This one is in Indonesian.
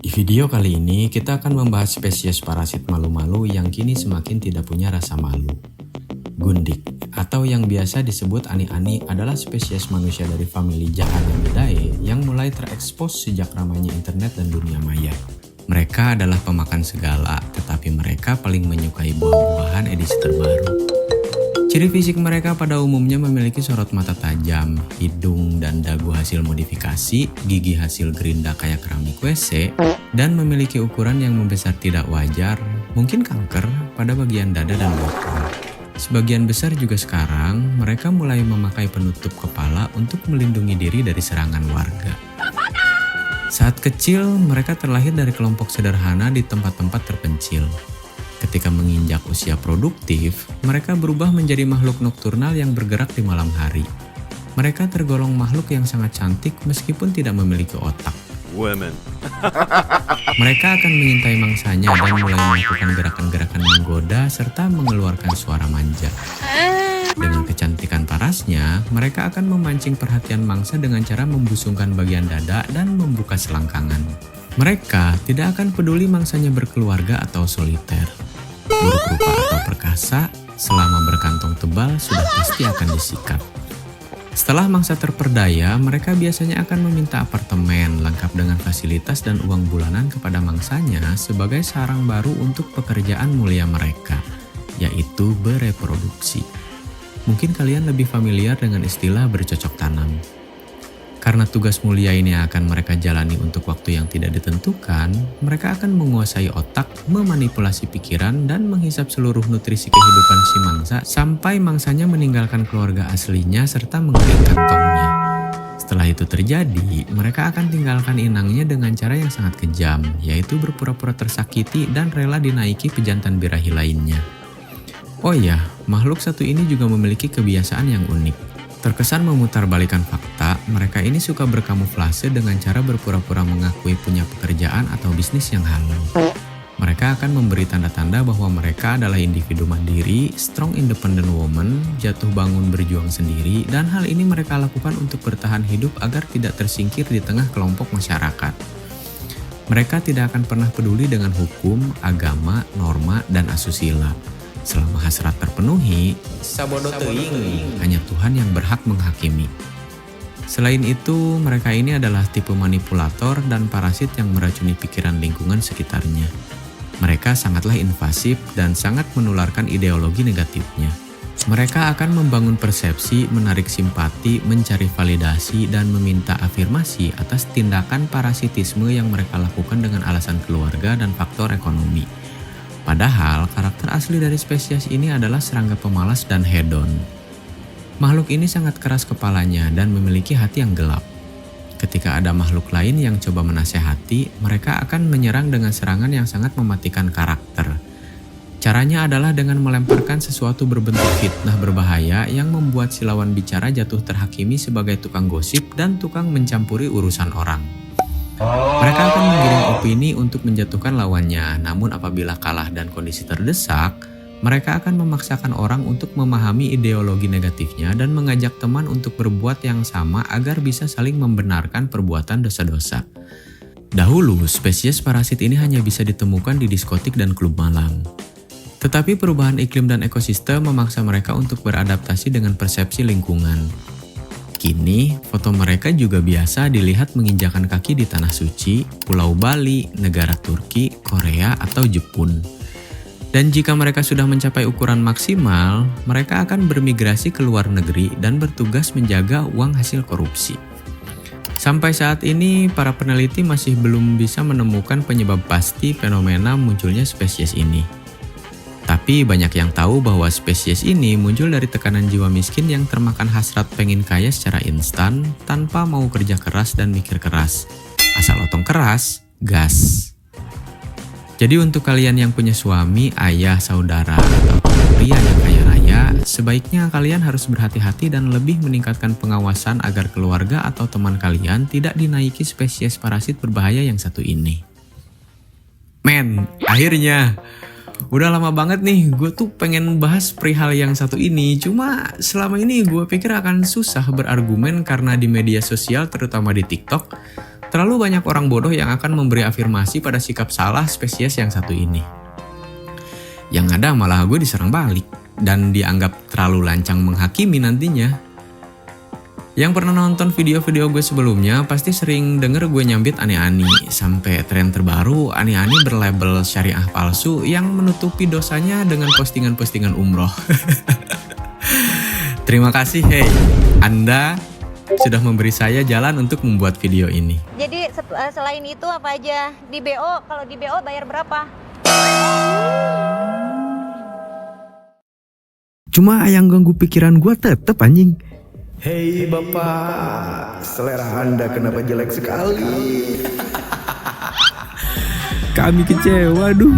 Di video kali ini kita akan membahas spesies parasit malu-malu yang kini semakin tidak punya rasa malu. Gundik, atau yang biasa disebut ani-ani, adalah spesies manusia dari famili Jahannamidae yang mulai terekspos sejak ramainya internet dan dunia maya. Mereka adalah pemakan segala, tetapi mereka paling menyukai buah-buahan edisi terbaru. Ciri fisik mereka pada umumnya memiliki sorot mata tajam, hidung dan dagu hasil modifikasi, gigi hasil gerinda kayak keramik WC, dan memiliki ukuran yang membesar tidak wajar, mungkin kanker pada bagian dada dan bokong. Sebagian besar juga sekarang, mereka mulai memakai penutup kepala untuk melindungi diri dari serangan warga. Saat kecil, mereka terlahir dari kelompok sederhana di tempat-tempat terpencil. Ketika menginjak usia produktif, mereka berubah menjadi makhluk nokturnal yang bergerak di malam hari. Mereka tergolong makhluk yang sangat cantik meskipun tidak memiliki otak. Women. Mereka akan mengintai mangsanya dan mulai melakukan gerakan-gerakan menggoda serta mengeluarkan suara manja. Dengan kecantikan parasnya, mereka akan memancing perhatian mangsa dengan cara membusungkan bagian dada dan membuka selangkangan. Mereka tidak akan peduli mangsanya berkeluarga atau soliter. Buruk rupa atau perkasa, selama berkantong tebal sudah pasti akan disikat. Setelah mangsa terperdaya, mereka biasanya akan meminta apartemen lengkap dengan fasilitas dan uang bulanan kepada mangsanya sebagai sarang baru untuk pekerjaan mulia mereka, yaitu bereproduksi. Mungkin kalian lebih familiar dengan istilah bercocok tanam. Karena tugas mulia ini akan mereka jalani untuk waktu yang tidak ditentukan, mereka akan menguasai otak, memanipulasi pikiran, dan menghisap seluruh nutrisi kehidupan si mangsa sampai mangsanya meninggalkan keluarga aslinya serta mengering kantongnya. Setelah itu terjadi, mereka akan tinggalkan inangnya dengan cara yang sangat kejam, yaitu berpura-pura tersakiti dan rela dinaiki pejantan birahi lainnya. Oh iya, makhluk satu ini juga memiliki kebiasaan yang unik. Terkesan memutarbalikkan fakta, mereka ini suka berkamuflase dengan cara berpura-pura mengakui punya pekerjaan atau bisnis yang halal. Mereka akan memberi tanda-tanda bahwa mereka adalah individu mandiri, strong independent woman, jatuh bangun berjuang sendiri, dan hal ini mereka lakukan untuk bertahan hidup agar tidak tersingkir di tengah kelompok masyarakat. Mereka tidak akan pernah peduli dengan hukum, agama, norma, dan asusila. Selama hasrat terpenuhi, sabodo teuing, hanya Tuhan yang berhak menghakimi. Selain itu, mereka ini adalah tipe manipulator dan parasit yang meracuni pikiran lingkungan sekitarnya. Mereka sangatlah invasif dan sangat menularkan ideologi negatifnya. Mereka akan membangun persepsi, menarik simpati, mencari validasi, dan meminta afirmasi atas tindakan parasitisme yang mereka lakukan dengan alasan keluarga dan faktor ekonomi. Padahal, karakter asli dari spesies ini adalah serangga pemalas dan hedon. Makhluk ini sangat keras kepalanya dan memiliki hati yang gelap. Ketika ada makhluk lain yang coba menasehati, mereka akan menyerang dengan serangan yang sangat mematikan karakter. Caranya adalah dengan melemparkan sesuatu berbentuk fitnah berbahaya yang membuat si lawan bicara jatuh terhakimi sebagai tukang gosip dan tukang mencampuri urusan orang. Mereka akan menggiring opini untuk menjatuhkan lawannya, namun apabila kalah dan kondisi terdesak, mereka akan memaksakan orang untuk memahami ideologi negatifnya dan mengajak teman untuk berbuat yang sama agar bisa saling membenarkan perbuatan dosa-dosa. Dahulu, spesies parasit ini hanya bisa ditemukan di diskotik dan klub malam. Tetapi perubahan iklim dan ekosistem memaksa mereka untuk beradaptasi dengan persepsi lingkungan. Kini, foto mereka juga biasa dilihat menginjakan kaki di Tanah Suci, Pulau Bali, negara Turki, Korea, atau Jepun. Dan jika mereka sudah mencapai ukuran maksimal, mereka akan bermigrasi ke luar negeri dan bertugas menjaga uang hasil korupsi. Sampai saat ini, para peneliti masih belum bisa menemukan penyebab pasti fenomena munculnya spesies ini. Tapi banyak yang tahu bahwa spesies ini muncul dari tekanan jiwa miskin yang termakan hasrat pengen kaya secara instan tanpa mau kerja keras dan mikir keras. Asal otong keras, gas. Jadi untuk kalian yang punya suami, ayah, saudara, atau pria yang kaya raya, sebaiknya kalian harus berhati-hati dan lebih meningkatkan pengawasan agar keluarga atau teman kalian tidak dinaiki spesies parasit berbahaya yang satu ini. Men, akhirnya! Udah lama banget nih, gue tuh pengen bahas perihal yang satu ini. Cuma selama ini gue pikir akan susah berargumen karena di media sosial, terutama di TikTok, Terlalu banyak orang bodoh yang akan memberi afirmasi pada sikap salah spesies yang satu ini. Yang ada malah gue diserang balik dan dianggap terlalu lancang menghakimi nantinya. Yang pernah nonton video-video gue sebelumnya pasti sering denger gue nyambit ani-ani. Sampai tren terbaru ani-ani berlabel syariah palsu yang menutupi dosanya dengan postingan-postingan umroh. Terima kasih Anda sudah memberi saya jalan untuk membuat video ini. Jadi selain itu apa aja? Di BO, kalau di BO bayar berapa? Cuma yang ganggu pikiran gue tetep anjing. Hei bapak, selera Anda kenapa jelek sekali? Kami kecewa, aduh.